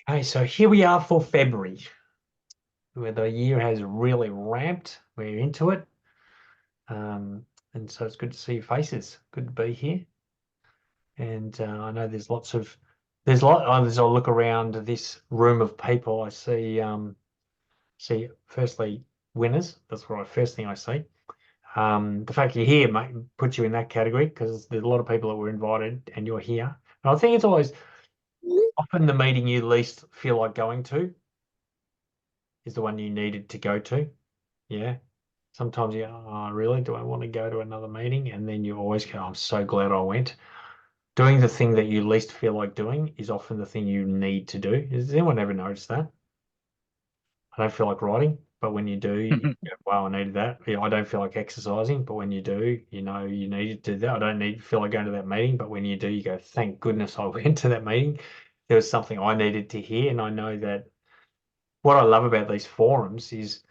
Okay, so here we are for February, where the year has really ramped. We're into it. And so it's good to see your faces. Good to be here. And I know there's as I look around this room of people, I see firstly winners. That's what first thing I see. The fact you're here puts you in that category because there's a lot of people that were invited and you're here. And I think it's always often the meeting you least feel like going to is the one you needed to go to. Yeah. Sometimes you, oh, really? Do I want to go to another meeting? And then you always go, I'm so glad I went. Doing the thing that you least feel like doing is often the thing you need to do. Has anyone ever noticed that? I don't feel like writing, but when you do, you go, wow, I needed that. Yeah, I don't feel like exercising, but when you do, you know you needed to do that. I don't feel like going to that meeting, but when you do, you go, thank goodness I went to that meeting. There was something I needed to hear. And I know that what I love about these forums is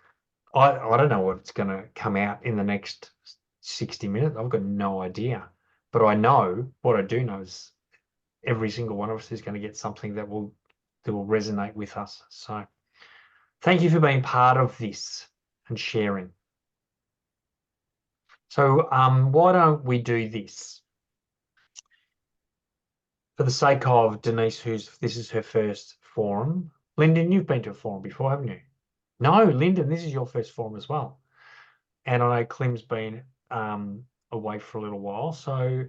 I don't know what's going to come out in the next 60 minutes. I've got no idea. But I know what I do know is every single one of us is going to get something that will resonate with us. So thank you for being part of this and sharing. So why don't we do this? For the sake of Denise, this is her first forum. Lyndon, you've been to a forum before, haven't you? No, Lyndon, this is your first forum as well. And I know Clem's been away for a little while. So,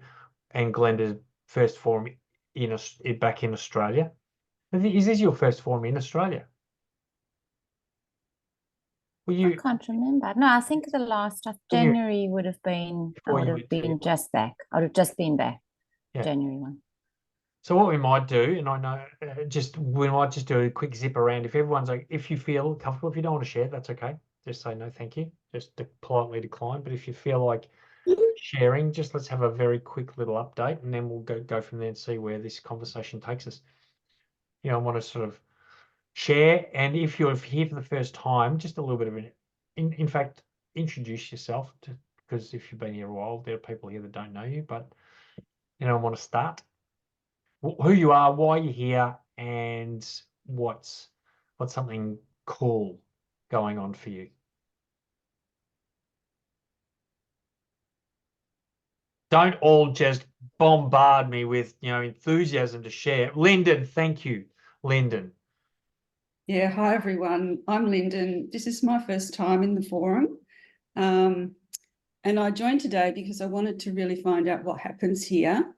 and Glenda's first forum back in Australia. Is this your first forum in Australia? Were I you can't remember. No, I think the last of were you January would have been, I before would you have went to? been just back. I would have just been back, Yeah. January 1. So what we might do, and I know we might just do a quick zip around. If everyone's like, if you feel comfortable, if you don't want to share, that's okay. Just say no, thank you. Just politely decline. But if you feel like sharing, just let's have a very quick little update, and then we'll go from there and see where this conversation takes us. I want to sort of share, and if you're here for the first time, just a little bit of in fact, introduce yourself because if you've been here a while, there are people here that don't know you, but I want to start who you are, why you're here, and what's something cool going on for you. Don't all just bombard me with enthusiasm to share. Lyndon, thank you, Lyndon. Yeah, hi everyone. I'm Lyndon. This is my first time in the forum. And I joined today because I wanted to really find out what happens here.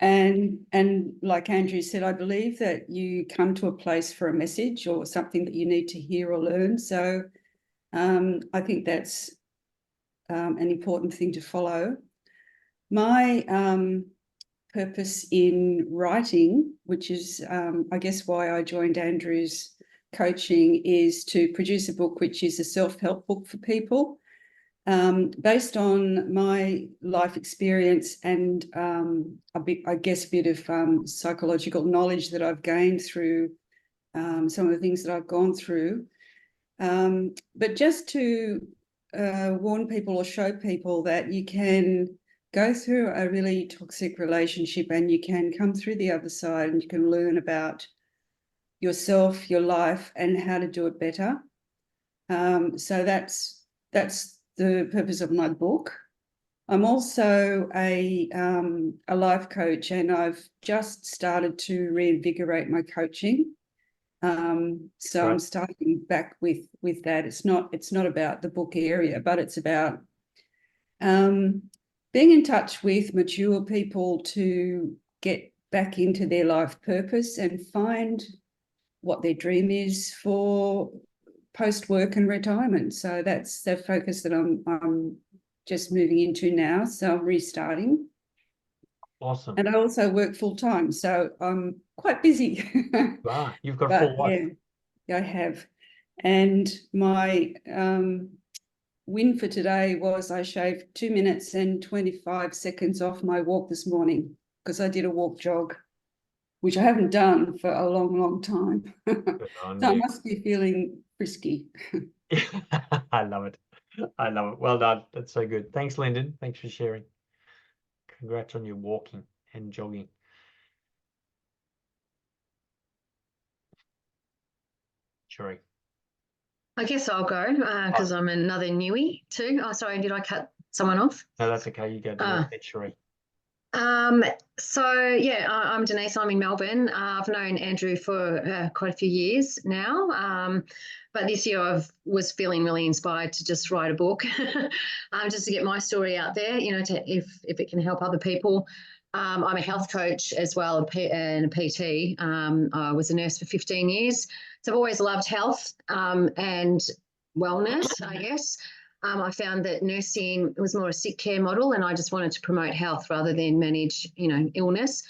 And like Andrew said, I believe that you come to a place for a message or something that you need to hear or learn. So I think that's an important thing to follow. My purpose in writing, which is, I guess, why I joined Andrew's coaching, is to produce a book which is a self-help book for people based on my life experience and I guess a bit of psychological knowledge that I've gained through some of the things that I've gone through. But just to warn people or show people that you can go through a really toxic relationship and you can come through the other side and you can learn about yourself, your life, and how to do it better. So that's the purpose of my book. I'm also a life coach, and I've just started to reinvigorate my coaching. So Right. I'm starting back with that. It's not about the book area, but it's about being in touch with mature people to get back into their life purpose and find what their dream is for post-work and retirement. So that's the focus that I'm just moving into now. So I'm restarting. Awesome. And I also work full-time, so I'm quite busy. You've got a full But life. yeah, I have. And my win for today was I shaved 2 minutes and 25 seconds off my walk this morning because I did a walk jog, which I haven't done for a long, long time. Good on So I you. must be feeling frisky. I love it. I love it. Well done. That's so good. Thanks, Lyndon. Thanks for sharing. Congrats on your walking and jogging. Cherie? I guess I'll go because I'm another newie too. Oh, sorry, did I cut someone off? No, that's okay. You go to Cherie. So yeah, I'm Denise. I'm in Melbourne. I've known Andrew for quite a few years now. But this year I was feeling really inspired to just write a book, just to get my story out there. You know, if it can help other people. I'm a health coach as well and a PT. I was a nurse for 15 years, so I've always loved health and wellness, I guess. I found that nursing was more a sick care model, and I just wanted to promote health rather than manage, illness.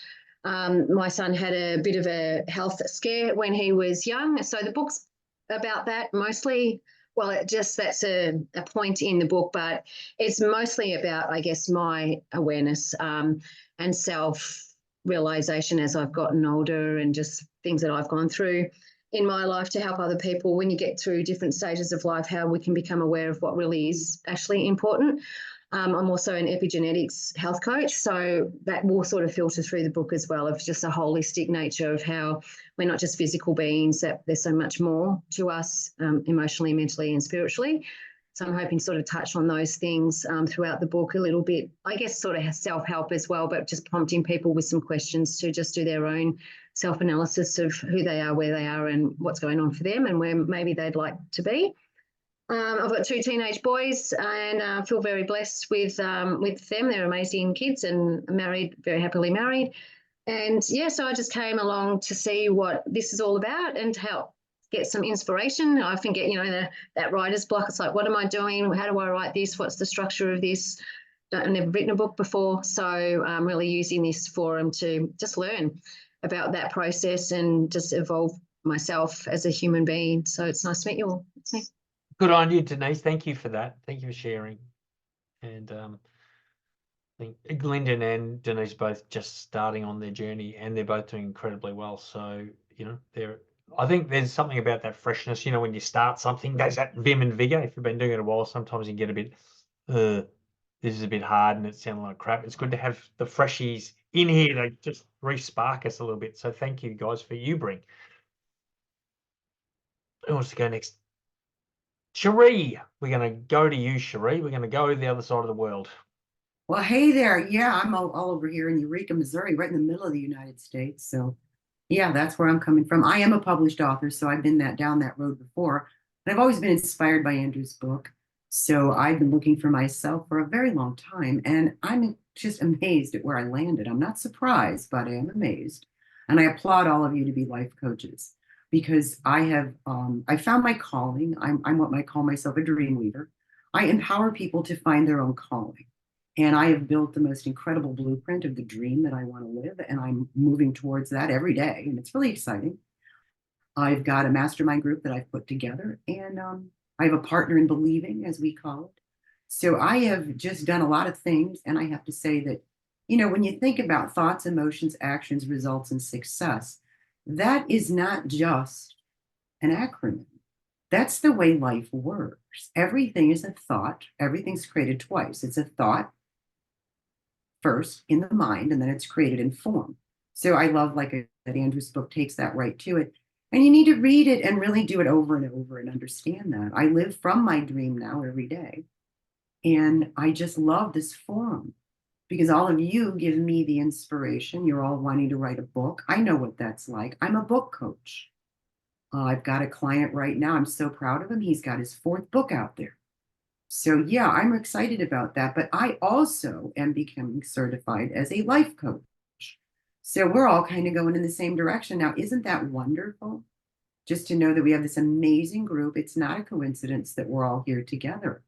My son had a bit of a health scare when he was young, so the book's about that mostly. Well, that's a point in the book, but it's mostly about, I guess, my awareness and self-realization as I've gotten older, and just things that I've gone through in my life to help other people when you get through different stages of life, how we can become aware of what really is actually important. I'm also an epigenetics health coach, so that will sort of filter through the book as well, of just a holistic nature of how we're not just physical beings, that there's so much more to us emotionally, mentally and spiritually. So I'm hoping to sort of touch on those things throughout the book a little bit, I guess sort of self-help as well, but just prompting people with some questions to just do their own self-analysis of who they are, where they are and what's going on for them and where maybe they'd like to be. I've got 2 teenage boys and I feel very blessed with them. They're amazing kids and married, very happily married. And yeah, so I just came along to see what this is all about and to help get some inspiration. I often get, that writer's block. It's like, what am I doing? How do I write this? What's the structure of this? I've never written a book before. So I'm really using this forum to just learn about that process and just evolve myself as a human being. So it's nice to meet you all. It's me. Good on you, Denise. Thank you for that. Thank you for sharing. And I think Lyndon and Denise both just starting on their journey, and they're both doing incredibly well. So, I think there's something about that freshness. When you start something, there's that vim and vigor. If you've been doing it a while, sometimes you get a bit, this is a bit hard and it sounds like crap. It's good to have the freshies in here to just re-spark us a little bit. So thank you guys for you bring. Who wants to go next? Cherie, we're going to go to you, Cherie. We're going to go to the other side of the world. Well, hey there. Yeah, I'm all over here in Eureka, Missouri, right in the middle of the United States. So yeah, that's where I'm coming from. I am a published author, so I've been down that road before. And I've always been inspired by Andrew's book. So I've been looking for myself for a very long time. And I'm just amazed at where I landed. I'm not surprised, but I am amazed. And I applaud all of you to be life coaches, because I found my calling. I'm what I call myself a dream weaver. I empower people to find their own calling. And I have built the most incredible blueprint of the dream that I want to live. And I'm moving towards that every day. And it's really exciting. I've got a mastermind group that I've put together. And I have a partner in believing, as we call it. So I have just done a lot of things. And I have to say that, when you think about thoughts, emotions, actions, results, and success, that is not just an acronym. That's the way life works. Everything is a thought. Everything's created twice. It's a thought first in the mind, and then it's created in form. So I love, that Andrew's book takes that right to it. And you need to read it and really do it over and over and understand that. I live from my dream now every day. And I just love this forum because all of you give me the inspiration. You're all wanting to write a book. I know what that's like. I'm a book coach. I've got a client right now. I'm so proud of him. He's got his 4th book out there. So yeah, I'm excited about that. But I also am becoming certified as a life coach. So we're all kind of going in the same direction. Now, isn't that wonderful? Just to know that we have this amazing group. It's not a coincidence that we're all here together.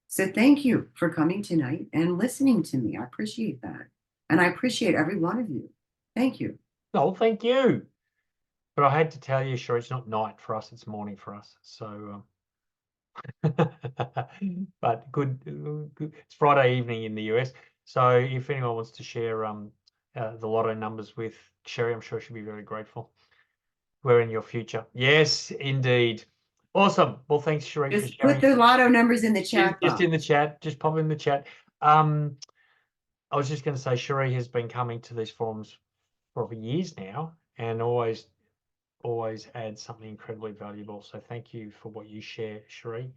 So thank you for coming tonight and listening to me. I appreciate that. And I appreciate every one of you. Thank you. Oh, thank you. But I had to tell you, sure, it's not night for us, it's morning for us. So, but good. It's Friday evening in the US. So if anyone wants to share the lotto numbers with Cherie, I'm sure she'll be very grateful. We're in your future. Yes, indeed. Awesome. Well, thanks, Cherie, for Just sharing. put the lotto numbers in the chat box. Just in the chat. Just pop in the chat. I was just going to say, Cherie has been coming to these forums for years now, and always always adds something incredibly valuable. So thank you for what you share, Cherie.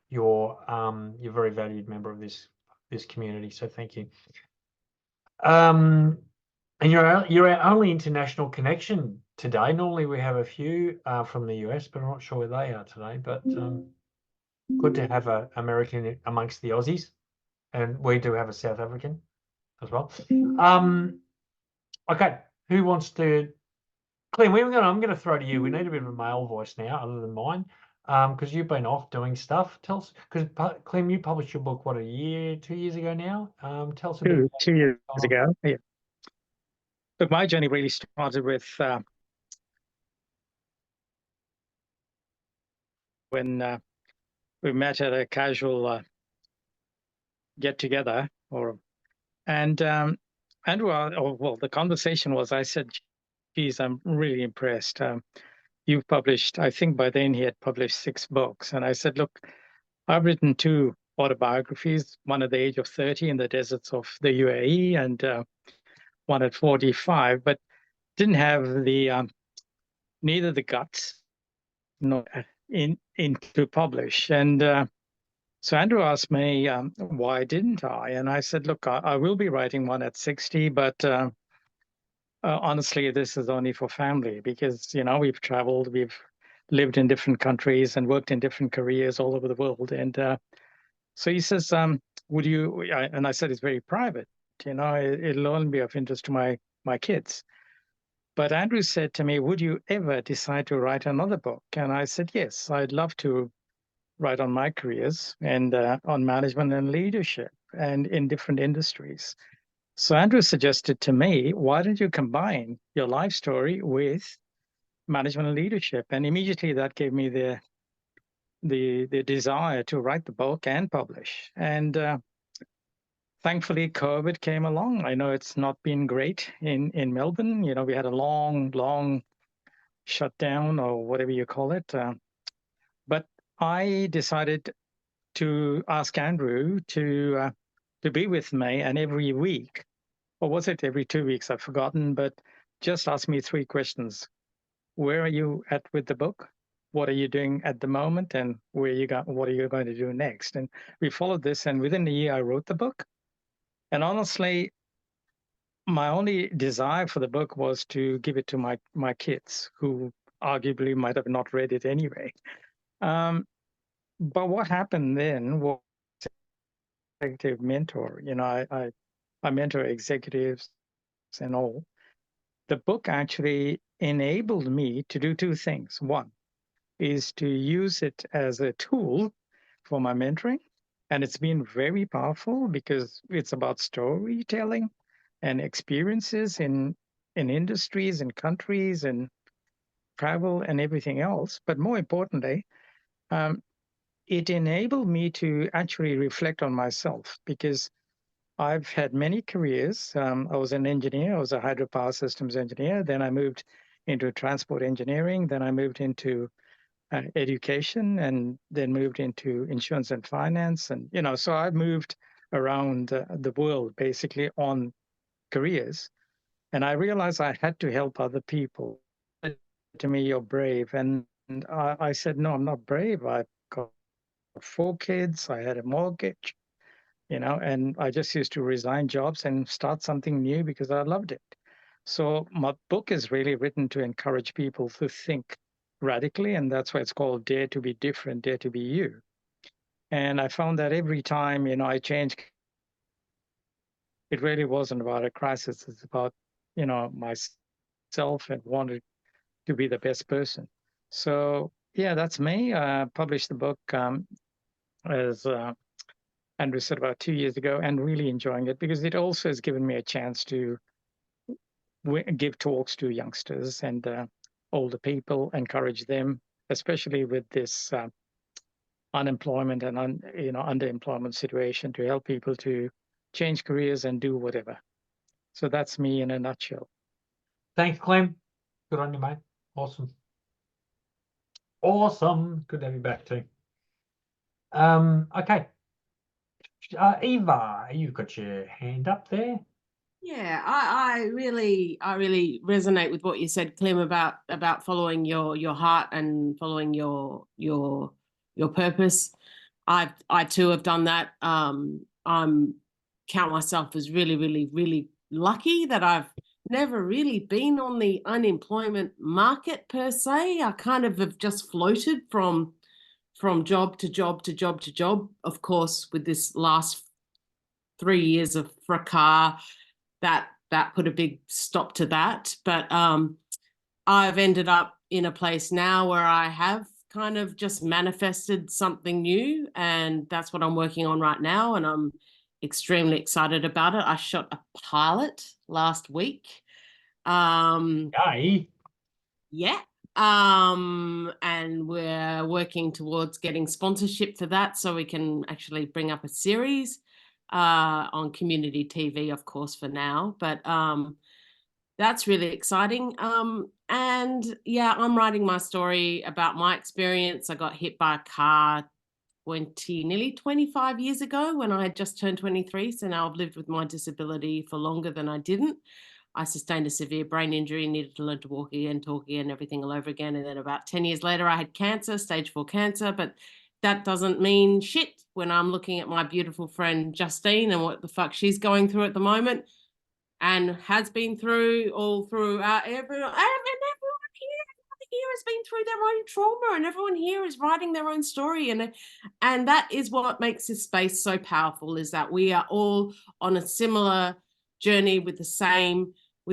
You're a very valued member of this community. So thank you. And you're our only international connection today. Normally we have a few from the US, but I'm not sure where they are today. But good to have an American amongst the Aussies, and we do have a South African as well. Okay, who wants to? Clem, I'm going to throw to you. We need a bit of a male voice now, other than mine, because you've been off doing stuff. Tell us, because Clem, you published your book, what, 2 years ago now? Tell us a bit about 2 years what's going ago. Yeah. Look, my journey really started with when we met at a casual get together, and Andrew, well, the conversation was, I said, geez, I'm really impressed. You've published, I think by then he had published 6 books. And I said, look, I've written 2 autobiographies, one at the age of 30 in the deserts of the UAE and one at 45, but didn't have the neither the guts nor in to publish. And so Andrew asked me, why didn't I? And I said, look, I will be writing one at 60, but honestly, this is only for family because, you know, we've traveled, we've lived in different countries and worked in different careers all over the world. And so he says, would you, and I said, it's very private, you know, it'll only be of interest to my kids. But Andrew said to me, would you ever decide to write another book? And I said, yes, I'd love to write on my careers and on management and leadership and in different industries. So Andrew suggested to me, why don't you combine your life story with management and leadership? And immediately that gave me the desire to write the book and publish. And thankfully, COVID came along. I know it's not been great in Melbourne. You know, we had a long shutdown or whatever you call it. But I decided to ask Andrew to be with me, and every week, or was it every 2 weeks? I've forgotten, but just ask me 3 questions. Where are you at with the book? What are you doing at the moment? And what are you going to do next? And we followed this, and within a year, I wrote the book. And honestly, my only desire for the book was to give it to my kids, who arguably might have not read it anyway. But what happened then was executive mentor. You know, I mentor executives and all. The book actually enabled me to do 2 things. One is to use it as a tool for my mentoring. And it's been very powerful because it's about storytelling and experiences in industries and countries and travel and everything else. But more importantly, it enabled me to actually reflect on myself because I've had many careers. I was an engineer. I was a hydropower systems engineer. Then I moved into transport engineering. Then I moved into education, and then moved into insurance and finance. And, you know, so I moved around the world basically on careers. And I realized I had to help other people. To me, you're brave. And I said, no, I'm not brave. I've got 4 kids. I had a mortgage. You know, and I just used to resign jobs and start something new because I loved it. So my book is really written to encourage people to think radically, and that's why it's called Dare to be Different, Dare to be You. And I found that every time, you know, I changed, it really wasn't about a crisis. It's about, you know, myself and wanted to be the best person. So yeah, that's me. I published the book as Andrew said about 2 years ago, and really enjoying it because it also has given me a chance to give talks to youngsters and older people, encourage them, especially with this unemployment and underemployment situation, to help people to change careers and do whatever. So that's me in a nutshell. Thanks, Clem. Good on you, mate. Awesome. Awesome. Good to have you back too. Okay. Eva, you've got your hand up there. Yeah, I really resonate with what you said, Clem, about following your heart and following your purpose. I too have done that. I'm count myself as really lucky that I've never really been on the unemployment market per se. I kind of have just floated from job to job to job to job. Of course, with this last 3 years of fracas, that put a big stop to that. But I've ended up in a place now where I have kind of just manifested something new, and that's what I'm working on right now, and I'm extremely excited about it. I shot a pilot last week. Yay. Yeah. And we're working towards getting sponsorship for that so we can actually bring up a series on community TV, of course, for now. But that's really exciting. And yeah, I'm writing my story about my experience. I got hit by a car nearly 25 years ago when I had just turned 23. So now I've lived with my disability for longer than I didn't. I sustained a severe brain injury, needed to learn to walk again, talk again, everything all over again. And then about 10 years later, I had cancer, stage 4 cancer. But that doesn't mean shit when I'm looking at my beautiful friend Justine and what the fuck she's going through at the moment and has been through all throughout everyone here has been through their own trauma, and everyone here is writing their own story, and that is what makes this space so powerful, is that we are all on a similar journey with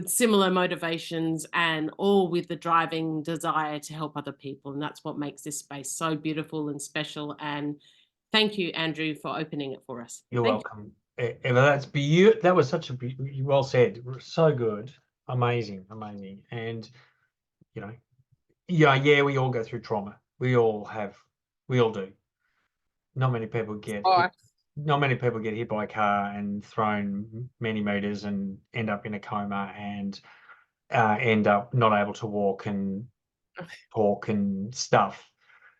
similar motivations, and all with the driving desire to help other people. And that's what makes this space so beautiful and special. And thank you, Andrew, for opening it for us. You're Thank welcome. Eva, that's beautiful. That was such a well said. So good. Amazing. And you know, yeah, we all go through trauma. We all do. Not many people get hit. Not many people get hit by a car and thrown many meters and end up in a coma and end up not able to walk and talk and stuff.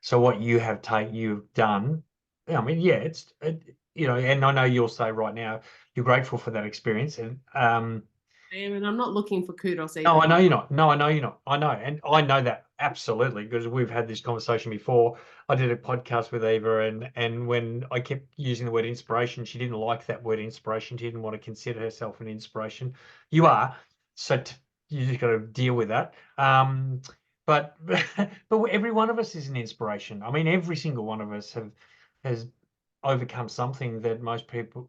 So what you've done, I mean, yeah, and I know you'll say right now you're grateful for that experience, and and I'm not looking for kudos either. no, I know you're not. No, I know you're not. I know, and I know that absolutely because we've had this conversation before. I did a podcast with Eva, and when I kept using the word inspiration, she didn't like that word inspiration. She didn't want to consider herself an inspiration. You are, so you just got to deal with that. But every one of us is an inspiration. I mean, every single one of us has overcome something that most people,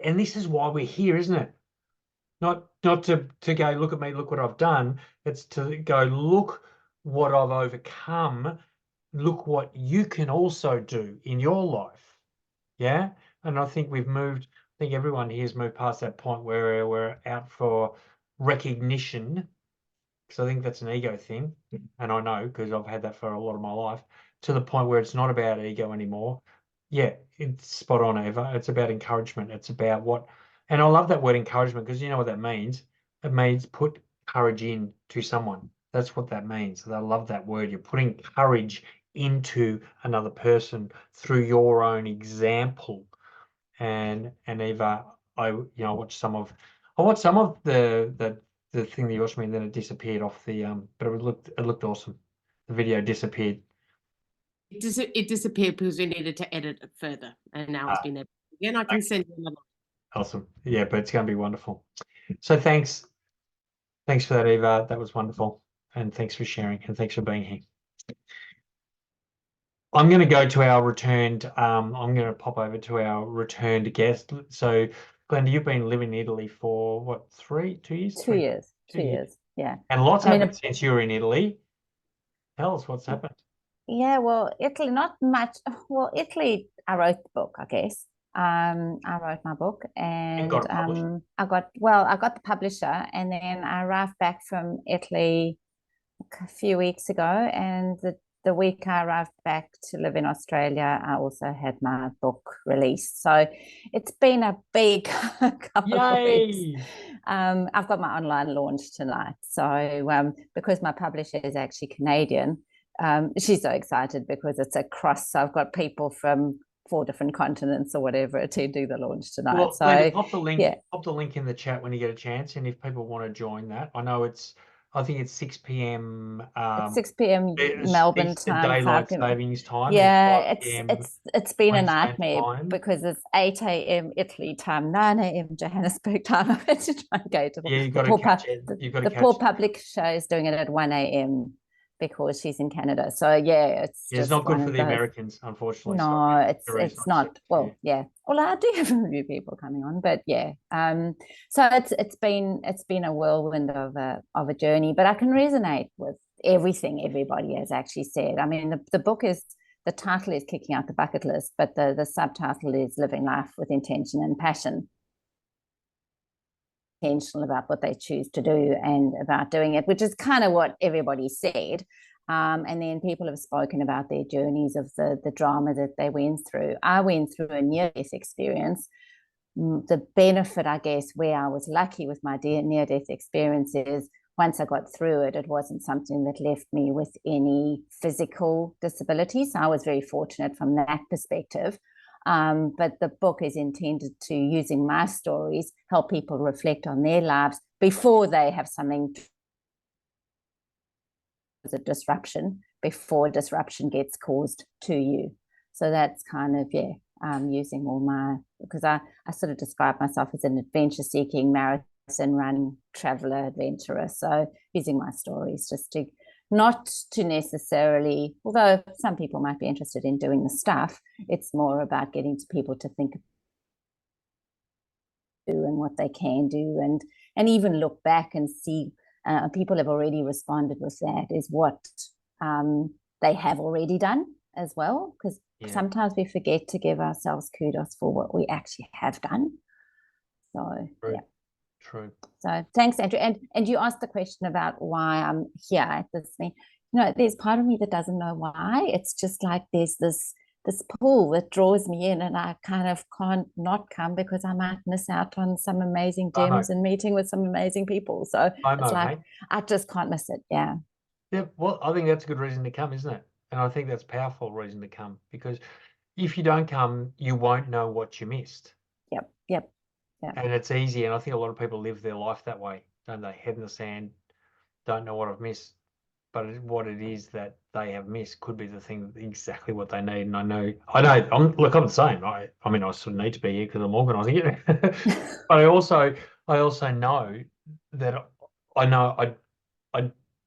and this is why we're here, isn't it? Not to go, look at me, look what I've done. It's to go, look what I've overcome. Look what you can also do in your life. Yeah. And I think everyone here has moved past that point where we're out for recognition. Because I think that's an ego thing. And I know because I've had that for a lot of my life, to the point where it's not about ego anymore. Yeah, it's spot on, Eva. It's about encouragement. It's about and I love that word encouragement because you know what that means. It means put courage in to someone. That's what that means. I love that word. You're putting courage into another person through your own example. And Eva, I watched some of the thing that you watched me, and then it disappeared off the but it looked awesome. The video disappeared. It disappeared because we needed to edit it further, and now it's been edited again. I can send you another. Awesome. Yeah, but it's going to be wonderful. So thanks for that, Eva. That was wonderful, and thanks for sharing, and thanks for being here. I'm going to go to our returned. I'm going to pop over to our returned guest. So, Glenda, you've been living in Italy for what, 2 years? 2 years. 2 years. Yeah. And lots happened since you were in Italy. Tell us what's happened. Yeah, well, Italy, not much. Well, Italy, I wrote the book, I guess. I wrote my book, and I got the publisher, and then I arrived back from Italy a few weeks ago, and the week I arrived back to live in Australia, I also had my book released. So it's been a big couple of weeks. I've got my online launch tonight. So because my publisher is actually Canadian, she's so excited because it's across. So I've got people from 4 different continents or whatever to do the launch tonight. Well, so Glenda, pop the link. yeah. Pop the link in the chat when you get a chance, and if people want to join that, I know I think it's 6 p.m. It's 6 p.m. Melbourne time, daylight 5 p.m. savings time. Yeah, and it's been a Queensland nightmare time. because it's 8 a.m. Italy time, 9 a.m. Johannesburg time. I had to try and go to You've got to catch it. You've got to the catch poor it. public show is doing it at 1 a.m. because she's in Canada. So yeah, it's Yeah, it's just not good one for of the those. Americans, unfortunately. No, it's not. Well, fair. yeah. Well, I do have a few people coming on, but yeah. So it's been a whirlwind of a journey, but I can resonate with everything everybody has actually said. I mean, the book is, the title is Kicking Out the Bucket List, but the subtitle is Living Life with Intention and Passion. Intentional about what they choose to do and about doing it, which is kind of what everybody said. And then people have spoken about their journeys of the drama that they went through. I went through a near-death experience. The benefit, I guess, where I was lucky with my near-death experience is once I got through it, it wasn't something that left me with any physical disability. So I was very fortunate from that perspective. But the book is intended to, using my stories, help people reflect on their lives before they have something, a disruption, before disruption gets caused to you. So that's kind of, yeah, using all my, because I sort of describe myself as an adventure-seeking marathon run traveler, adventurer. So using my stories just to, not to necessarily, although some people might be interested in doing the stuff, it's more about getting to people to think and what they can do, and even look back and see. People have already responded with that, is what they have already done as well, because sometimes we forget to give ourselves kudos for what we actually have done. So True. Yeah. True. So thanks, Andrew. And you asked the question about why I'm here at this meeting. There's part of me that doesn't know why. It's just like there's this pull that draws me in, and I kind of can't not come because I might miss out on some amazing gems and meeting with some amazing people. So it's like, mate, I just can't miss it. Yeah. Yeah. Well, I think that's a good reason to come, isn't it? And I think that's a powerful reason to come, because if you don't come, you won't know what you missed. Yep. And it's easy. And I think a lot of people live their life that way, don't they? Head in the sand, don't know what I've missed. But what it is that they have missed could be the thing, exactly what they need. And I know. I'm the same. I mean, I sort of need to be here because I'm organising it. But I also know that I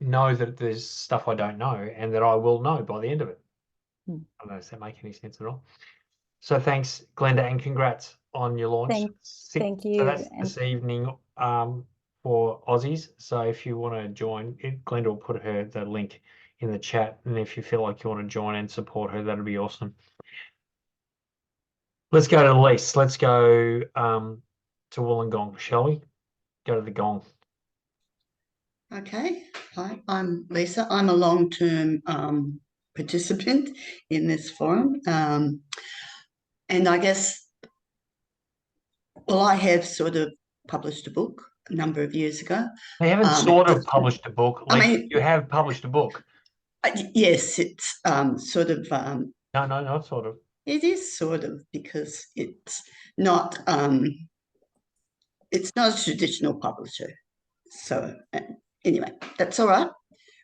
know that there's stuff I don't know, and that I will know by the end of it. I don't know, does that make any sense at all? So thanks, Glenda, and congrats on your launch. Thank you. So that's this evening for Aussies. So if you want to join, Glenda will put the link in the chat, and if you feel like you want to join and support her, that'd be awesome. Let's go to Lise. Let's go to Wollongong, shall we? Go to the gong. Okay. Hi, I'm Lisa. I'm a long-term participant in this forum. And I guess, well, I have sort of published a book a number of years ago. You haven't sort of published a book. Like, I mean, you have published a book. Yes, it's sort of. No, not sort of. It is sort of, because it's not a traditional publisher. So anyway, that's all right.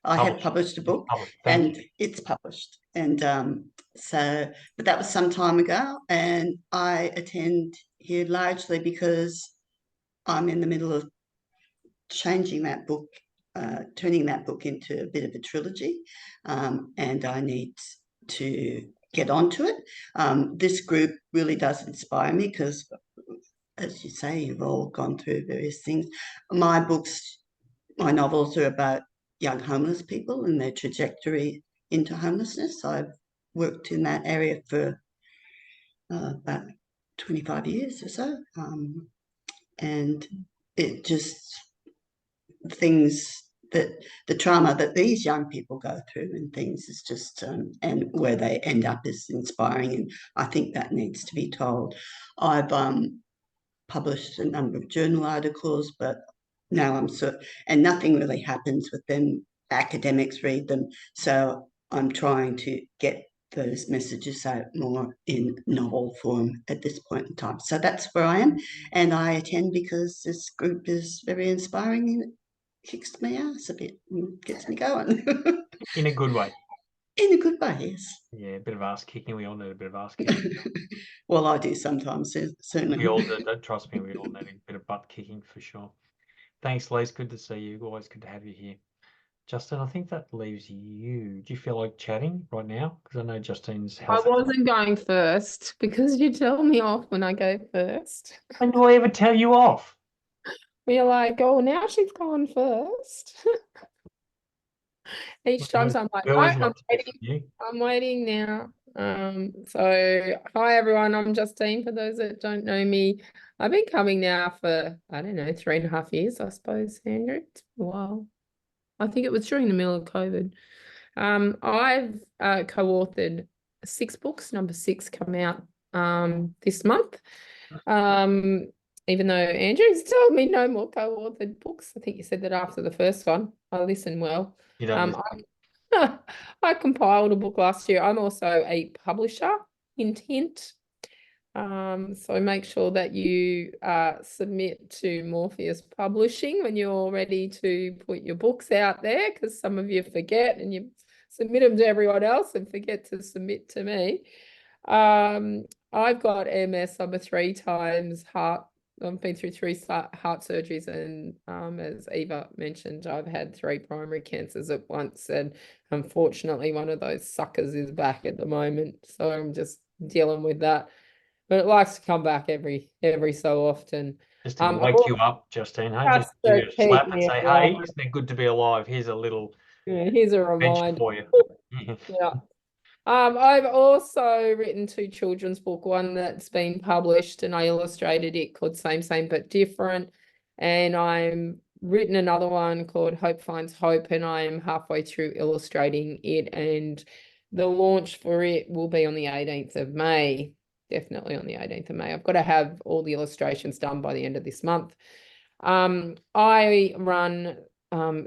I have published a book, and it's published. And but that was some time ago, and I attend here largely because I'm in the middle of changing that book, turning that book into a bit of a trilogy, and I need to get onto it. This group really does inspire me because, as you say, you've all gone through various things. My novels are about young homeless people and their trajectory into homelessness. I've worked in that area for about 25 years or so. And it just, things that the trauma that these young people go through and things is just, and where they end up is inspiring. And I think that needs to be told. I've published a number of journal articles, but now and nothing really happens with them. Academics read them. So I'm trying to get those messages out more in novel form at this point in time. So that's where I am, and I attend because this group is very inspiring and it kicks my ass a bit and gets me going. In a good way. In a good way, yes. Yeah, a bit of ass kicking. We all need a bit of ass kicking. Well, I do sometimes, certainly. We all do. Don't trust me. We all need a bit of butt kicking for sure. Thanks, Liz. Good to see you. Always good to have you here. Justin, I think that leaves you. Do you feel like chatting right now? Because I know Justine's health. I wasn't going first because you tell me off when I go first. When do I ever tell you off? You're like, oh, now she's gone first. Each time, so I'm like, no, I'm waiting now. So hi everyone, I'm Justine. For those that don't know me, I've been coming now for, I don't know, 3.5 years, I suppose, Andrew. It's a while. I think it was during the middle of COVID. I've co-authored 6 books. Number 6 come out this month. Even though Andrew's told me no more co-authored books. I think you said that after the first one. I listen well. You don't I compiled a book last year. I'm also a publisher, Intent. So make sure that you submit to Morpheus Publishing when you're ready to put your books out there, because some of you forget and you submit them to everyone else and forget to submit to me. I've got MS. I'm a 3 times heart. I've been through 3 heart surgeries, and as Eva mentioned, I've had 3 primary cancers at once, and unfortunately one of those suckers is back at the moment, so I'm just dealing with that. But it likes to come back every so often. Just to wake you up, Justine. Hey, just give you a slap and say, hey, isn't it good to be alive? Here's a little here's a reminder for you. Yeah. I've also written 2 children's books, one that's been published and I illustrated it called Same But Different. And I'm written another one called Hope Finds Hope, and I am halfway through illustrating it. And the launch for it will be on the 18th of May. Definitely on the 18th of May. I've got to have all the illustrations done by the end of this month. I run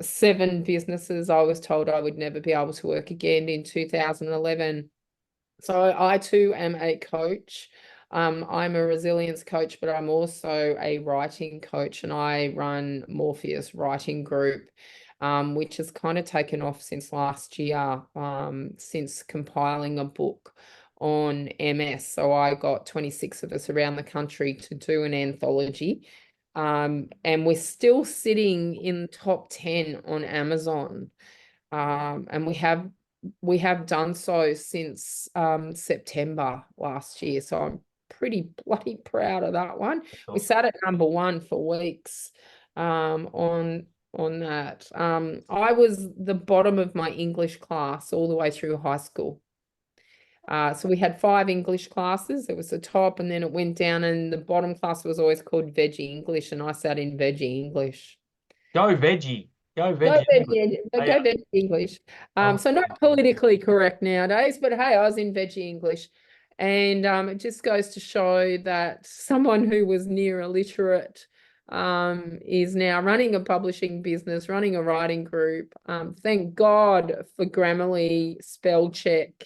7 businesses. I was told I would never be able to work again in 2011. So I too am a coach. I'm a resilience coach, but I'm also a writing coach, and I run Morpheus Writing Group, which has kind of taken off since last year, since compiling a book on MS. So I got 26 of us around the country to do an anthology. And we're still sitting in top 10 on Amazon. And we have done so since September last year. So I'm pretty bloody proud of that one. We sat at number 1 for weeks on that. I was the bottom of my English class all the way through high school. So we had 5 English classes. It was the top, and then it went down, and the bottom class was always called Veggie English, and I sat in Veggie English. Go Veggie. Go Veggie. Go Veggie English. So not politically correct nowadays, but hey, I was in Veggie English. And it just goes to show that someone who was near illiterate is now running a publishing business, running a writing group. Thank God for Grammarly spell check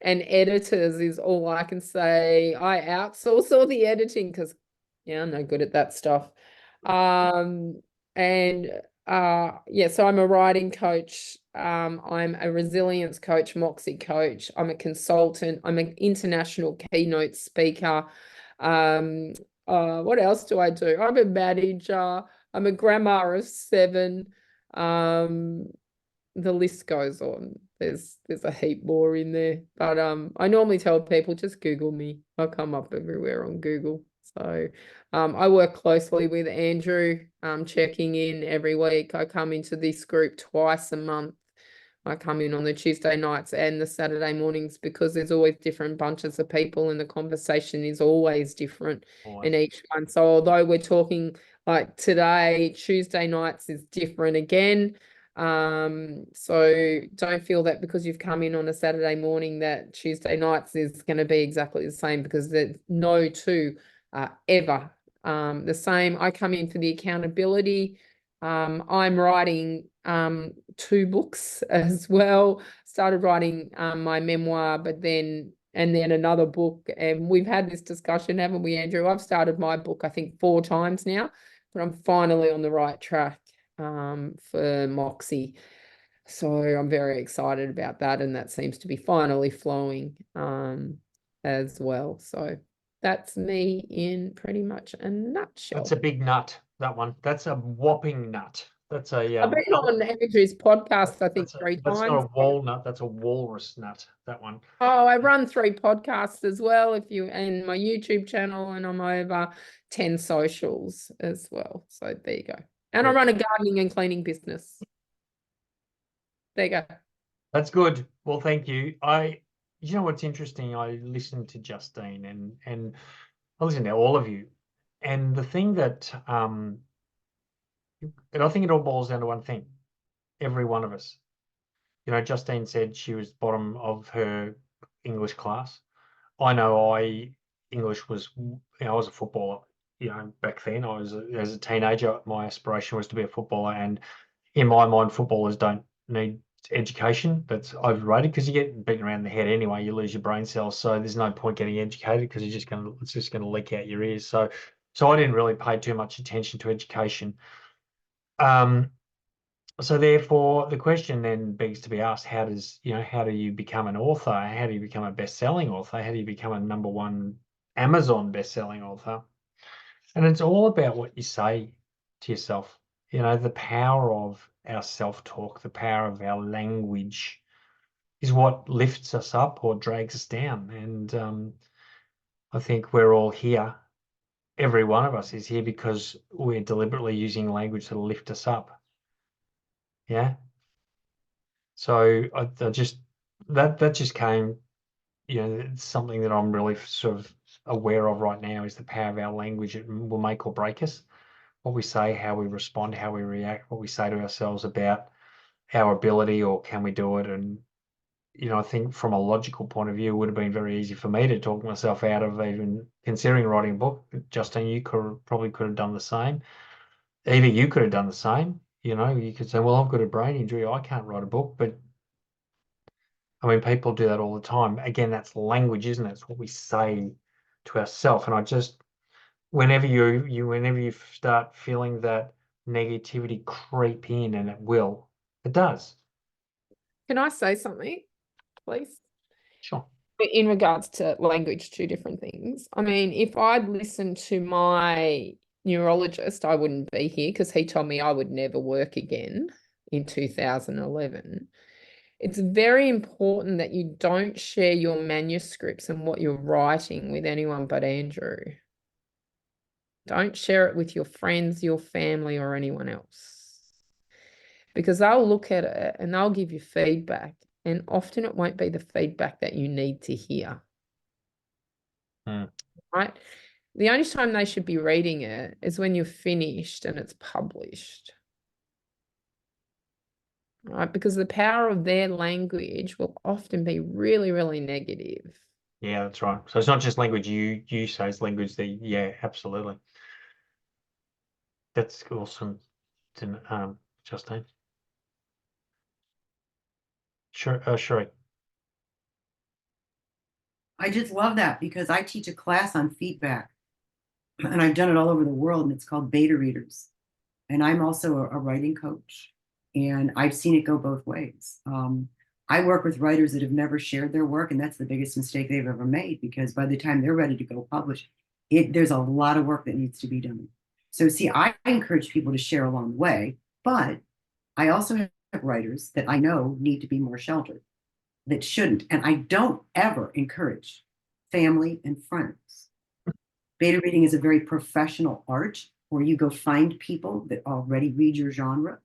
and editors is all I can say. I outsource all the editing because, yeah, I'm no good at that stuff. So I'm a writing coach. I'm a resilience coach, Moxie coach. I'm a consultant. I'm an international keynote speaker. What else do I do? I'm a manager. I'm a grandma of 7. The list goes on. There's a heap more in there, but I normally tell people just Google me. I'll come up everywhere on Google. So I work closely with Andrew, checking in every week. I come into this group twice a month. I come in on the Tuesday nights and the Saturday mornings because there's always different bunches of people and the conversation is always different in each one. So although we're talking like today, Tuesday nights is different again. So don't feel that because you've come in on a Saturday morning that Tuesday nights is going to be exactly the same, because there's no 2 ever the same. I come in for the accountability. I'm writing 2 books as well. Started writing my memoir, but then another book. And we've had this discussion, haven't we, Andrew? I've started my book, I think, 4 times now, but I'm finally on the right track for Moxie. So I'm very excited about that, and that seems to be finally flowing as well. So that's me in pretty much a nutshell. That's a big nut, that one. That's a whopping nut. That's a I've been on Andrew's podcast, I think, 3 that's times. not a walnut, that's a walrus nut, that one. Oh, I run 3 podcasts as well, and my YouTube channel, and I'm over 10 socials as well. So there you go. And I run a gardening and cleaning business. There you go. That's good. Well, thank you. You know what's interesting? I listened to Justine and I listened to all of you. And the thing that and I think it all boils down to one thing. Every one of us. You know, Justine said she was bottom of her English class. I know English was, I was a footballer, back then. As a teenager, my aspiration was to be a footballer. And in my mind, footballers don't need education. That's overrated because you get beaten around the head anyway. You lose your brain cells. So there's no point getting educated because it's just going to leak out your ears. So I didn't really pay too much attention to education. So therefore, the question then begs to be asked: how do you become an author? How do you become a best-selling author? How do you become a #1 Amazon best-selling author? And it's all about what you say to yourself. The power of our self-talk, the power of our language is what lifts us up or drags us down. And I think we're all here. Every one of us is here because we're deliberately using language to lift us up. Yeah. So I just that just came, it's something that I'm really sort of aware of right now, is the power of our language. It will make or break us. What we say, how we respond, how we react, what we say to ourselves about our ability or can we do it. And I think from a logical point of view, it would have been very easy for me to talk myself out of even considering writing a book. Justine, you probably could have done the same. Eva, you could have done the same. You could say, well, I've got a brain injury, I can't write a book. But I mean, people do that all the time. Again, that's language, isn't it? It's what we say to ourselves. And whenever you start feeling that negativity creep in, and it does. Can I say something, please? Sure. In regards to language, 2 different things. I mean, if I'd listened to my neurologist, I wouldn't be here, because he told me I would never work again in 2011. It's very important that you don't share your manuscripts and what you're writing with anyone but Andrew. Don't share it with your friends, your family, or anyone else, because they'll look at it and they'll give you feedback, and often it won't be the feedback that you need to hear. Right? The only time they should be reading it is when you're finished and it's published. Right? Because the power of their language will often be really, really negative. Yeah, that's right. So it's not just language you say, it's language yeah, absolutely. That's awesome, Justine. Sure, Sheree. I just love that because I teach a class on feedback, and I've done it all over the world, and it's called beta readers. And I'm also a writing coach, and I've seen it go both ways. I work with writers that have never shared their work, and that's the biggest mistake they've ever made, because by the time they're ready to go publish, there's a lot of work that needs to be done. So see, I encourage people to share along the way, but I also have writers that I know need to be more sheltered, that shouldn't. And I don't ever encourage family and friends. Beta reading is a very professional art where you go find people that already read your genre,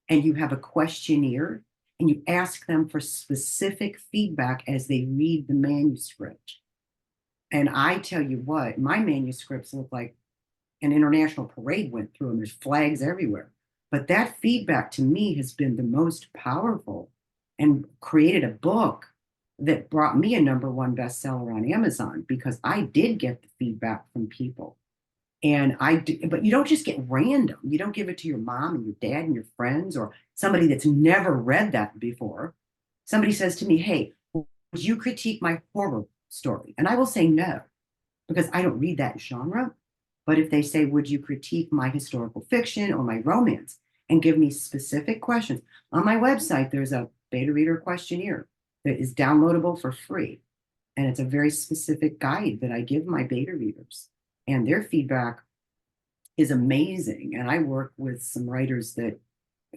and you have a questionnaire, and you ask them for specific feedback as they read the manuscript. And I tell you what, my manuscripts look like an international parade went through them. There's flags everywhere. But that feedback to me has been the most powerful, and created a book that brought me a #1 bestseller on Amazon, because I did get the feedback from people. And but you don't just get random. You don't give it to your mom and your dad and your friends or somebody that's never read that before. Somebody says to me, hey, would you critique my horror story? And I will say no, because I don't read that genre. But if they say, would you critique my historical fiction or my romance, and give me specific questions, on my website, there's a beta reader questionnaire that is downloadable for free. And it's a very specific guide that I give my beta readers. And their feedback is amazing. And I work with some writers that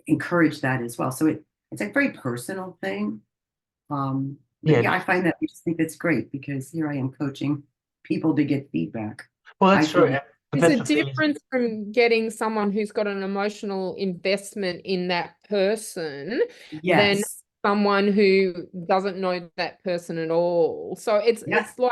encourage that as well. So it's a very personal thing. Yeah, I find that I just think that's great, because here I am coaching people to get feedback. Well, that's true. There's a difference from getting someone who's got an emotional investment in that person than someone who doesn't know that person at all. So it's like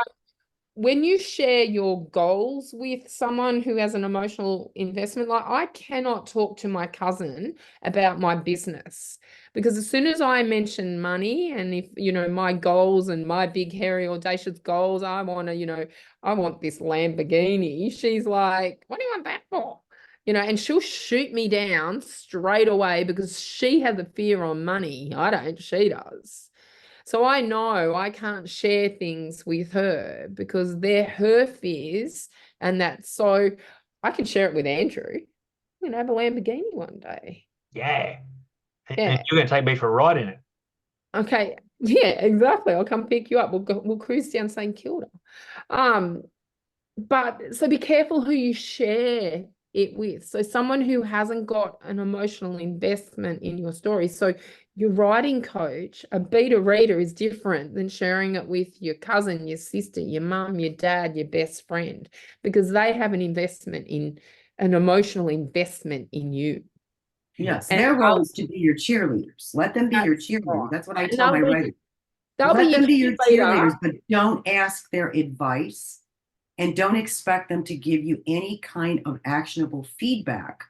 when you share your goals with someone who has an emotional investment, like I cannot talk to my cousin about my business, because as soon as I mention money and if, my goals and my big, hairy, audacious goals, I want to, I want this Lamborghini. She's like, what do you want that for? And she'll shoot me down straight away because she has a fear on money. I don't, she does. So I know I can't share things with her because they're her fears, and that's so I can share it with Andrew. We're gonna have a Lamborghini one day. Yeah. And you're gonna take me for a ride in it. Okay. Yeah, exactly. I'll come pick you up. We'll cruise down St. Kilda. But so be careful who you share it with. So someone who hasn't got an emotional investment in your story. So your writing coach, a beta reader, is different than sharing it with your cousin, your sister, your mum, your dad, your best friend, because they have an emotional investment in you. Yes, their role is to be your cheerleaders. Let them be your cheerleaders. That's what I tell my writers. Let them be your cheerleaders, but don't ask their advice, and don't expect them to give you any kind of actionable feedback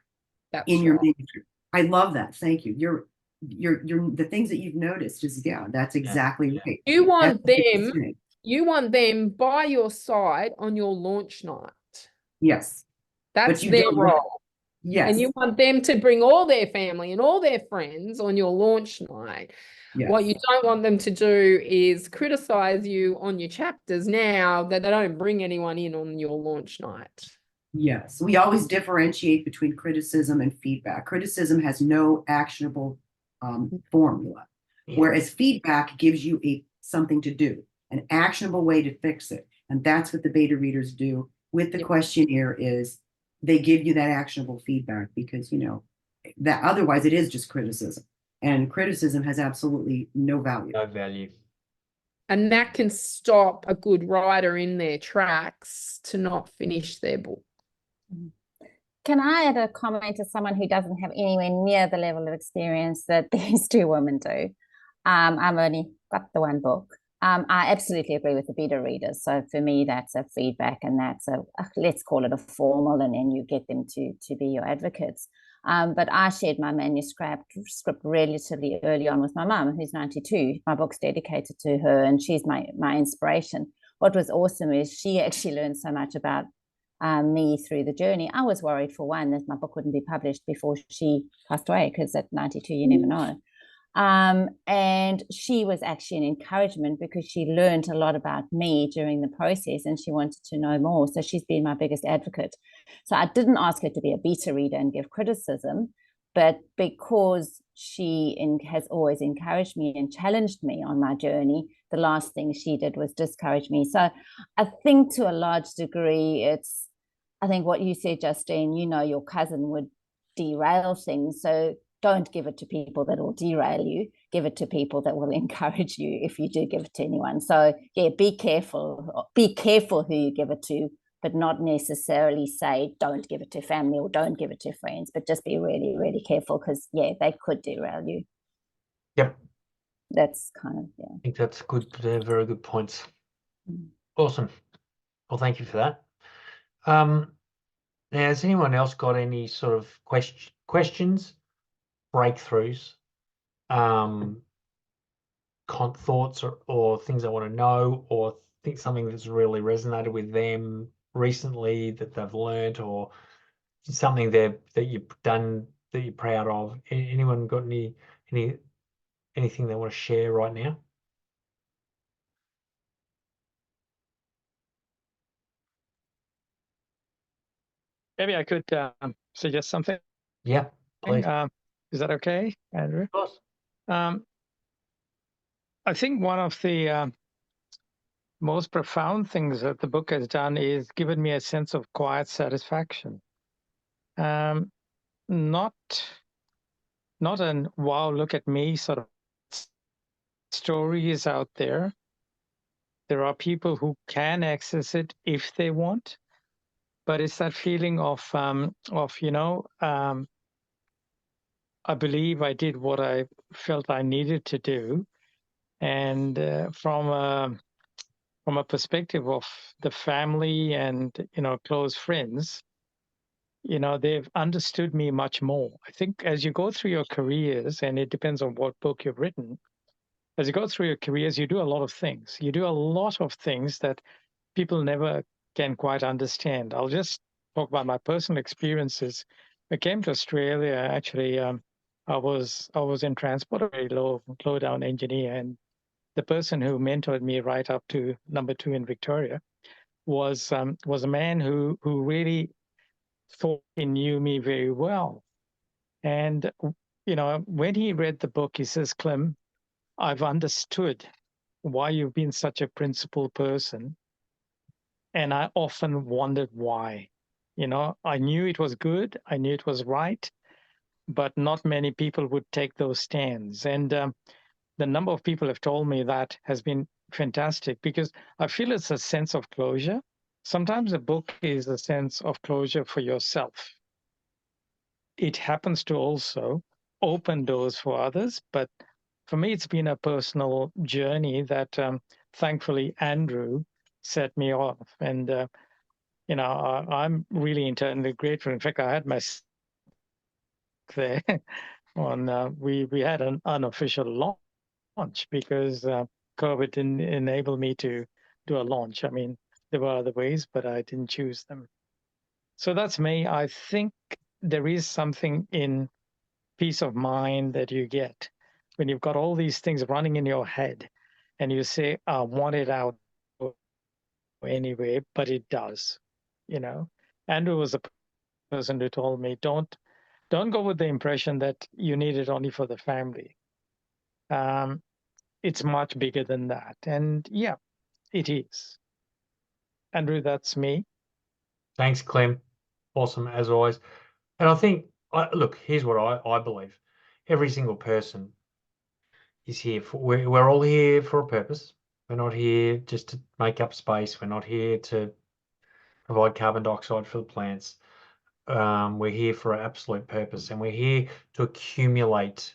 in your manuscript. I love that. Thank you. You're the things that you've noticed is that's exactly right. You want them by your side on your launch night. Yes. That's their role. Yes. And you want them to bring all their family and all their friends on your launch night. Yes. What you don't want them to do is criticize you on your chapters now that they don't bring anyone in on your launch night. Yes. We always differentiate between criticism and feedback. Criticism has no actionable formula, whereas feedback gives you something to do, an actionable way to fix it. And that's what the beta readers do with the questionnaire is they give you that actionable feedback, because, that otherwise it is just criticism. And criticism has absolutely no value. No value. And that can stop a good writer in their tracks to not finish their book. Can I add a comment to someone who doesn't have anywhere near the level of experience that these two women do? I've only got the one book. I absolutely agree with the beta readers. So for me, that's a feedback, and that's let's call it a formal, and then you get them to be your advocates. But I shared my manuscript relatively early on with my mum, who's 92. My book's dedicated to her, and she's my inspiration. What was awesome is she actually learned so much about me through the journey. I was worried, for one, that my book wouldn't be published before she passed away, because at 92, you never know. And she was actually an encouragement, because she learned a lot about me during the process, and she wanted to know more. So she's been my biggest advocate. So I didn't ask her to be a beta reader and give criticism, but because she has always encouraged me and challenged me on my journey, the last thing she did was discourage me. So I think to a large degree, I think what you said, Justine, your cousin would derail things. So don't give it to people that will derail you. Give it to people that will encourage you if you do give it to anyone. So yeah, be careful. Be careful who you give it to, but not necessarily say don't give it to family or don't give it to friends, but just be really, really careful, because they could derail you. Yep. That's kind of, I think that's good. Very good points. Awesome. Well, thank you for that. Now, has anyone else got any sort of questions, breakthroughs, thoughts or things they want to know, or think something that's really resonated with them, recently that they've learned, or something that you've done that you're proud of? Anyone got anything they want to share right now? Maybe I could suggest something. Yeah, please. Is that okay, Andrew? Of course. I think one of the most profound things that the book has done is given me a sense of quiet satisfaction. Not an wow, look at me sort of stories out there. There are people who can access it if they want, but it's that feeling of I believe I did what I felt I needed to do, and from a perspective of the family and close friends, they've understood me much more. I think as you go through your careers, and it depends on what book you've written, as you go through your careers, you do a lot of things. You do a lot of things that people never can quite understand. I'll just talk about my personal experiences. I came to Australia, actually. I was in transport, a very low down engineer, and the person who mentored me right up to number 2 in Victoria was a man who really thought he knew me very well. And when he read the book, he says, "Clem, I've understood why you've been such a principled person. And I often wondered why. I knew it was good, I knew it was right, but not many people would take those stands." And the number of people have told me that has been fantastic, because I feel it's a sense of closure. Sometimes a book is a sense of closure for yourself. It happens to also open doors for others, but for me, it's been a personal journey that thankfully Andrew set me off. And I'm really internally grateful. In fact, I had my there on we had an unofficial launch because COVID didn't enable me to do a launch. I mean, there were other ways, but I didn't choose them. So that's me. I think there is something in peace of mind that you get when you've got all these things running in your head and you say, I want it out anyway, but it does. Andrew was the person who told me, don't go with the impression that you need it only for the family. It's much bigger than that. And yeah, it is. Andrew, that's me. Thanks, Clem. Awesome, as always. And I think, look, here's what I believe. Every single person is here we're all here for a purpose. We're not here just to make up space. We're not here to provide carbon dioxide for the plants. We're here for an absolute purpose, and we're here to accumulate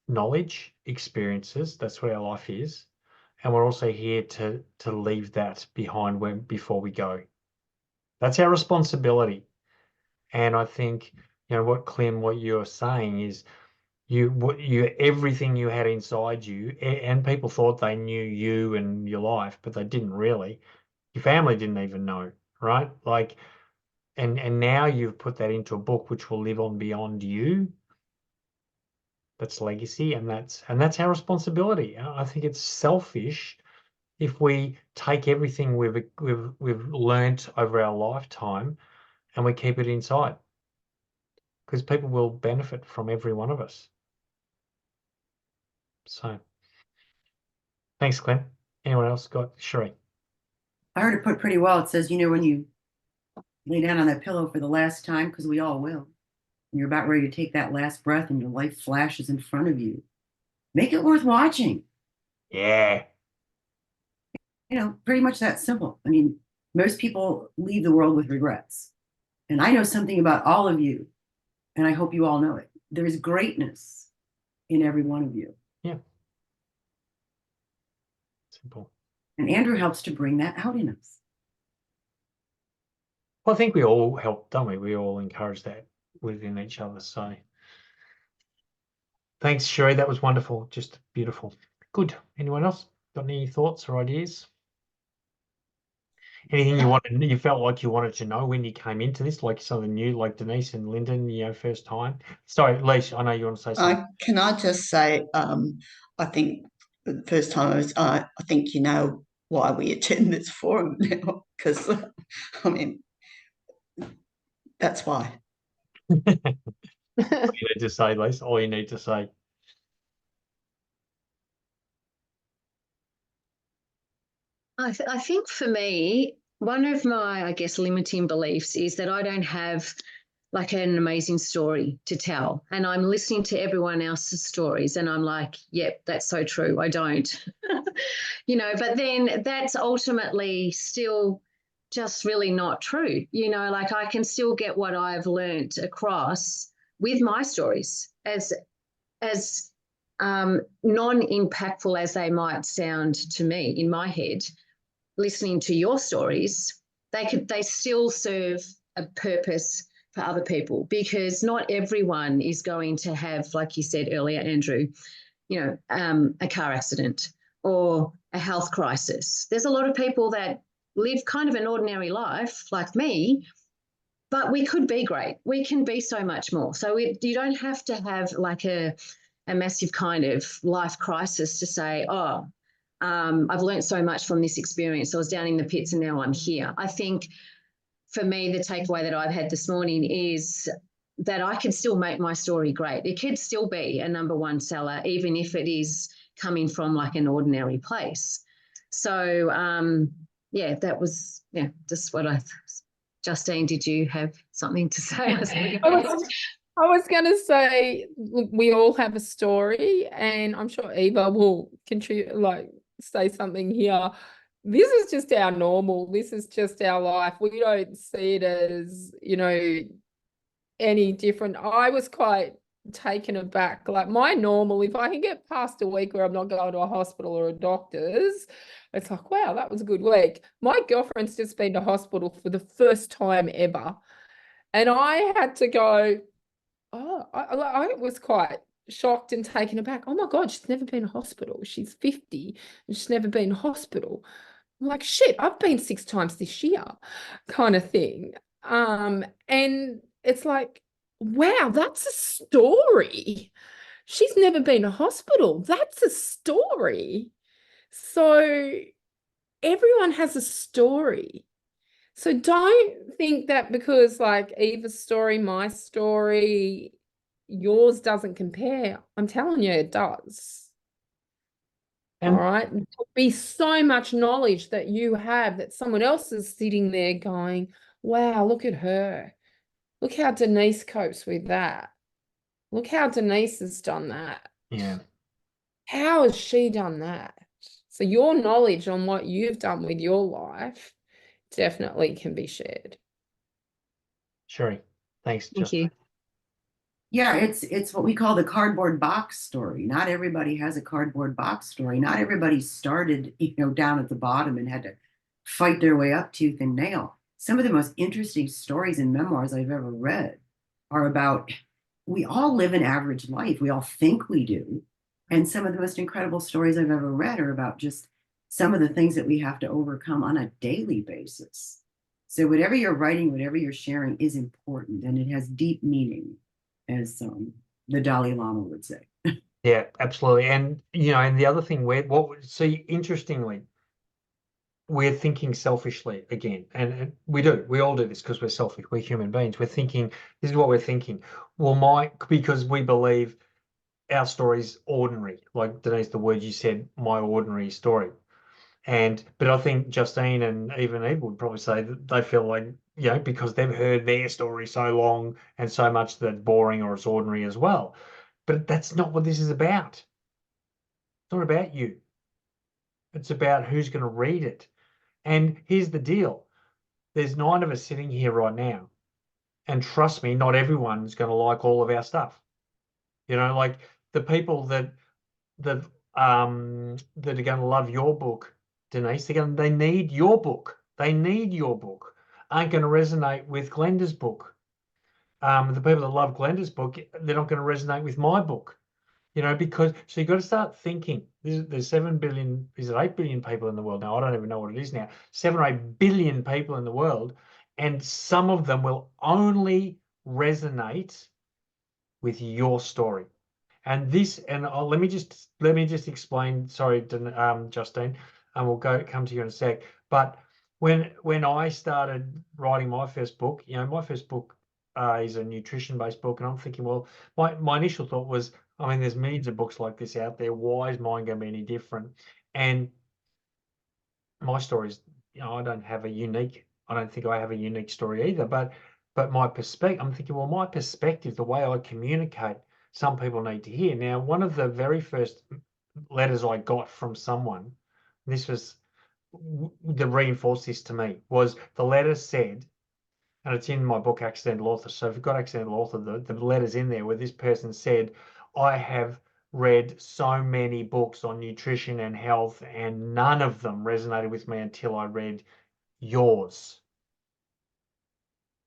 knowledge, experiences. That's what our life is. And we're also here to leave that behind before we go. That's our responsibility. And I think, what Clem, what you're saying is everything you had inside you, and people thought they knew you and your life, but they didn't really. Your family didn't even know, right? Like, and now you've put that into a book which will live on beyond you. That's legacy, and that's our responsibility. I think it's selfish if we take everything we've learnt over our lifetime and we keep it inside, because people will benefit from every one of us. So thanks, Glenn. Anyone else got Sheree? I heard it put pretty well. It says, when you lay down on that pillow for the last time, because we all will, and you're about ready to take that last breath and your life flashes in front of you, make it worth watching. Yeah. Pretty much that simple. I mean, most people leave the world with regrets. And I know something about all of you, and I hope you all know it. There is greatness in every one of you. Yeah. Simple. And Andrew helps to bring that out in us. Well, I think we all help, don't we? We all encourage that within each other. So thanks, Sheree. That was wonderful. Just beautiful. Good. Anyone else got any thoughts or ideas? anything you felt like you wanted to know when you came into this, like something new, like Denise and Lyndon, first time? Sorry, Leash, I know you want to say something. Can I just say, I think the first time I think you know why we attend this forum now, because I mean, that's why. All you need to say, Leash, all you need to say. I think for me, one of my, I guess, limiting beliefs is that I don't have like an amazing story to tell. And I'm listening to everyone else's stories and I'm like, yep, that's so true. I don't, but then that's ultimately still just really not true. Like I can still get what I've learned across with my stories as non-impactful as they might sound to me in my head. Listening to your stories, they still serve a purpose for other people, because not everyone is going to have, like you said earlier, Andrew, a car accident or a health crisis. There's a lot of people that live kind of an ordinary life like me, but we could be great. We can be so much more. So you don't have to have like a massive kind of life crisis to say, oh, I've learned so much from this experience. I was down in the pits and now I'm here. I think for me, the takeaway that I've had this morning is that I can still make my story great. It could still be a #1 seller, even if it is coming from like an ordinary place. So, that was, just what Justine, did you have something to say? I was going to say, we all have a story, and I'm sure Eva will contribute, like say something here. This is just our normal. This is just our life. We don't see it as, any different. I was quite taken aback. Like my normal, if I can get past a week where I'm not going to a hospital or a doctor's, it's like, wow, that was a good week. My girlfriend's just been to hospital for the first time ever. And I had to go, I was quite shocked and taken aback. Oh my God, she's never been to hospital. She's 50 and she's never been to hospital. I'm like, shit, I've been 6 times this year, kind of thing. And it's like, wow, that's a story. She's never been to hospital. That's a story. So everyone has a story. So don't think that because like Eva's story, my story, yours doesn't compare. I'm telling you, it does. All right. There'll be so much knowledge that you have that someone else is sitting there going, wow, look at her. Look how Denise copes with that. Look how Denise has done that. Yeah. How has she done that? So your knowledge on what you've done with your life definitely can be shared. Sherry, thanks. Thank you. Yeah, it's what we call the cardboard box story. Not everybody has a cardboard box story. Not everybody started, down at the bottom and had to fight their way up tooth and nail. Some of the most interesting stories and memoirs I've ever read are about, we all live an average life. We all think we do. And some of the most incredible stories I've ever read are about just some of the things that we have to overcome on a daily basis. So whatever you're writing, whatever you're sharing is important, and it has deep meaning, as the Dalai Lama would say. Yeah, absolutely. And, and the other thing, interestingly, we're thinking selfishly again. And we all do this because we're selfish. We're human beings. We're thinking, this is what we're thinking. Well, because we believe our story's ordinary, like Denise, the word you said, my ordinary story. But I think Justine and even Eva would probably say that they feel like, because they've heard their story so long and so much that it's boring or it's ordinary as well. But that's not what this is about. It's not about you. It's about who's going to read it. And here's the deal. There's 9 of us sitting here right now. And trust me, not everyone's going to like all of our stuff. Like the people that are going to love your book, Denise, they need your book. They need your book. Aren't going to resonate with Glenda's book. The people that love Glenda's book, they're not going to resonate with my book. You know, because so you've got to start thinking. There's 7 billion, is it 8 billion people in the world now? I don't even know what it is now. 7 or 8 billion people in the world, and some of them will only resonate with your story. And this, and let me just explain. Sorry, Justine, and we'll come to you in a sec. But when I started writing my first book, you know, my first book is a nutrition-based book, and I'm thinking, well, my initial thought was, I mean, there's millions of books like this out there. Why is mine going to be any different? And my story is, you know, I don't think I have a unique story either. But my perspective, I'm thinking, well, my perspective, the way I communicate, some people need to hear. Now, one of the very first letters I got from someone, this was that reinforced this to me, was the letter said, and it's in my book, Accidental Author. So if you've got Accidental Author, the letter's in there where this person said, I have read so many books on nutrition and health, and none of them resonated with me until I read yours.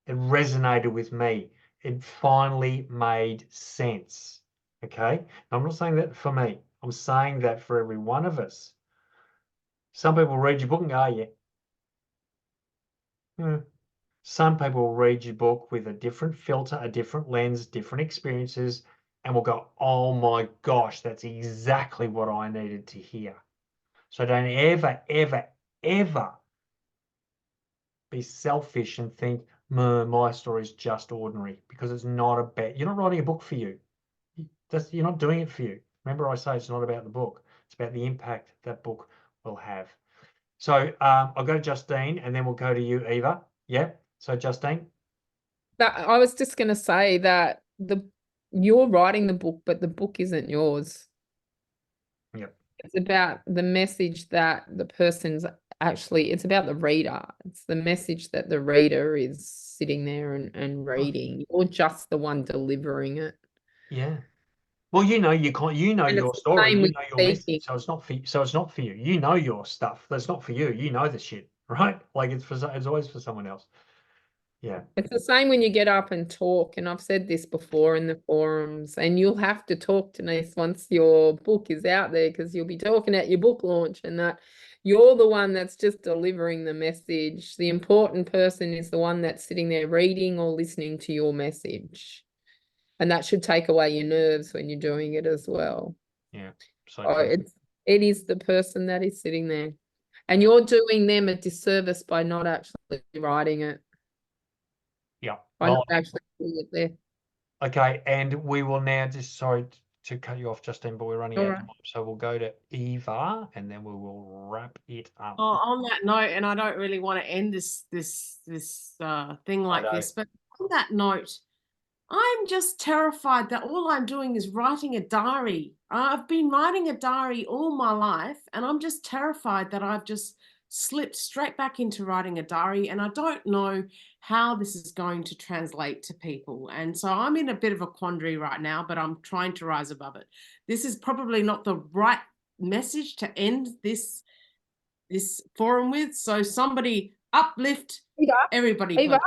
It resonated with me. It finally made sense. Okay? I'm not saying that for me. I'm saying that for every one of us. Some people read your book and go, oh, yeah. Some people will read your book with a different filter, a different lens, different experiences, and will go, oh my gosh, that's exactly what I needed to hear. So don't ever, ever, ever be selfish and think, my story is just ordinary, because it's not about, you're not writing a book for you. You're not doing it for you. Remember, I say it's not about the book. It's about the impact that book will have. So I'll go to Justine, and then we'll go to you, Eva. Yeah. So Justine. I was just going to say that you're writing the book, but the book isn't yours. Yep. It's about the message that the person's actually, it's about the reader. It's the message that the reader is sitting there and reading. You're just the one delivering it. Yeah. Well, you know, you know your story, you know your message, so it's not for you. You know your stuff. That's not for you. You know the shit, right? Like it's always for someone else. Yeah. It's the same when you get up and talk, and I've said this before in the forums, and you'll have to talk, Denise, once your book is out there, because you'll be talking at your book launch, and that you're the one that's just delivering the message. The important person is the one that's sitting there reading or listening to your message. And that should take away your nerves when you're doing it as well. Yeah. So it is the person that is sitting there. And you're doing them a disservice by not actually writing it. Yeah. By not actually doing it there. Okay, and we will now just, sorry to cut you off, Justine, but we're running out of time. So we'll go to Eva, and then we will wrap it up. Oh, on that note, and I don't really want to end this thing like this, but on that note, I'm just terrified that all I'm doing is writing a diary. I've been writing a diary all my life, and I'm just terrified that I've just slipped straight back into writing a diary, and I don't know how this is going to translate to people. And so I'm in a bit of a quandary right now, but I'm trying to rise above it. This is probably not the right message to end this forum with. So somebody uplift everybody. Eva.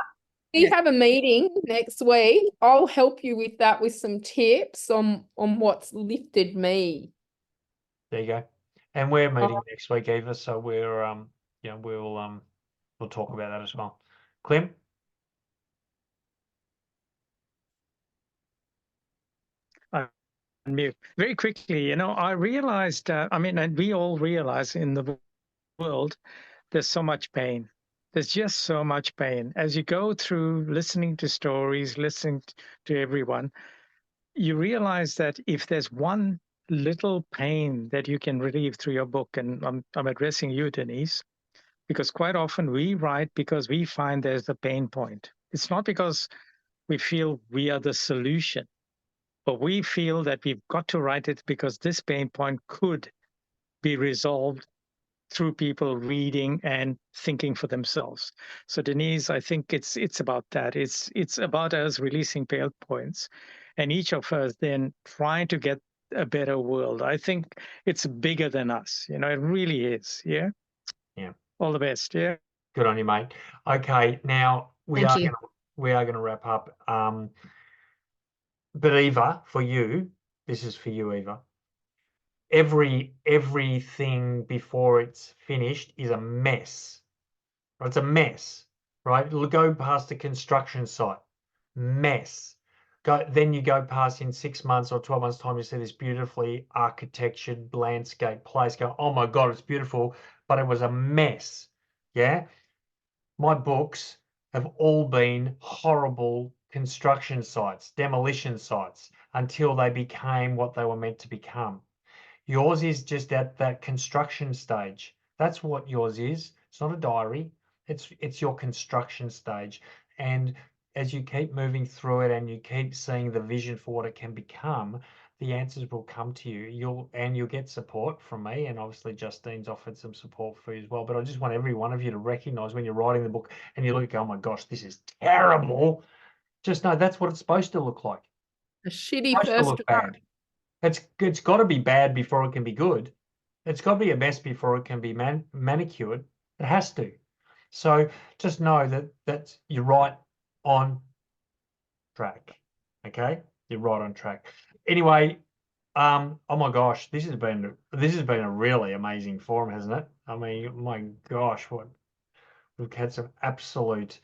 We have a meeting next week. I'll help you with that, with some tips on what's lifted me. There you go. And we're meeting next week, Eva. So we're we'll talk about that as well. Clem? Mute. Very quickly, I realized, and we all realize in the world, there's so much pain. There's just so much pain. As you go through listening to stories, listening to everyone, you realize that if there's one little pain that you can relieve through your book, and I'm addressing you, Denise, because quite often we write because we find there's a pain point. It's not because we feel we are the solution, but we feel that we've got to write it because this pain point could be resolved through people reading and thinking for themselves. So Denise, I think it's about that. It's about us releasing pain points, and each of us then trying to get a better world. I think it's bigger than us. It really is. Yeah. Yeah. All the best. Yeah. Good on you, mate. Okay, now we are going to wrap up. But Eva, for you, this is for you, Eva. Everything before it's finished is a mess. It's a mess, right? Go past a construction site, mess. Then you go past in 6 months or 12 months time, you see this beautifully architectured landscape place. Go, oh my God, it's beautiful, but it was a mess. Yeah. My books have all been horrible construction sites, demolition sites, until they became what they were meant to become. Yours is just at that construction stage. That's what yours is. It's not a diary. It's your construction stage. And as you keep moving through it and you keep seeing the vision for what it can become, the answers will come to you. You'll get support from me, and obviously Justine's offered some support for you as well. But I just want every one of you to recognize when you're writing the book and you look and go, oh my gosh, this is terrible. Just know that's what it's supposed to look like. A shitty It's supposed to first look draft. bad. It's got to be bad before it can be good. It's got to be a mess before it can be manicured. It has to. So just know that you're right on track. Okay, you're right on track. Anyway, oh my gosh, this has been a really amazing forum, hasn't it? I mean, my gosh, we've had some absolute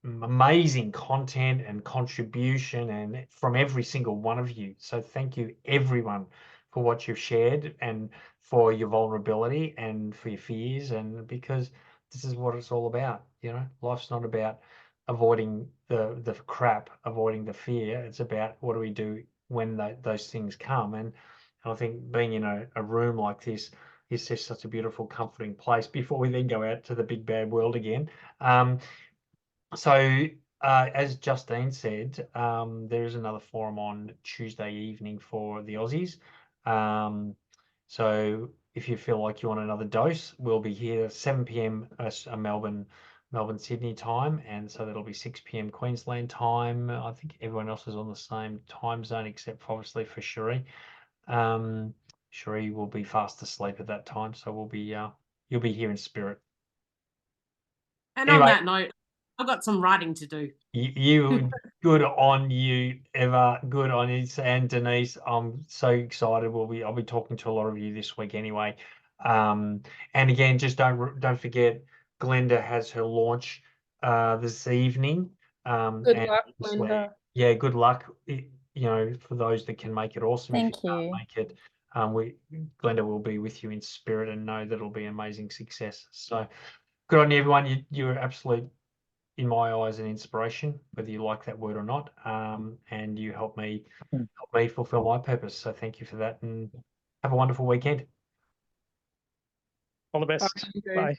amazing content and contribution and from every single one of you. So thank you everyone for what you've shared and for your vulnerability and for your fears, and because this is what it's all about. Life's not about avoiding the crap, avoiding the fear. It's about what do we do when those things come. And I think being in a room like this is just such a beautiful, comforting place before we then go out to the big bad world again. So as Justine said, there is another forum on Tuesday evening for the Aussies. So if you feel like you want another dose, we'll be here 7 p.m. Melbourne, Sydney time, and so that'll be 6 p.m. Queensland time. I think everyone else is on the same time zone except obviously for Cherie. Cherie will be fast asleep at that time, so we'll be you'll be here in spirit. And Anyway, on that note, I've got some writing to do. You good on you, Eva. Good on you, and Denise. I'm so excited. I'll be talking to a lot of you this week anyway. And again, just don't forget, Glenda has her launch this evening. Good luck, Glenda. Yeah, good luck. For those that can make it, awesome. If you Thank can't you. make it, Glenda will be with you in spirit, and know that it'll be amazing success. So good on you, everyone. You're absolute, in my eyes, an inspiration, whether you like that word or not, and you help me fulfill my purpose. So thank you for that, and have a wonderful weekend. All the best. Bye. Bye.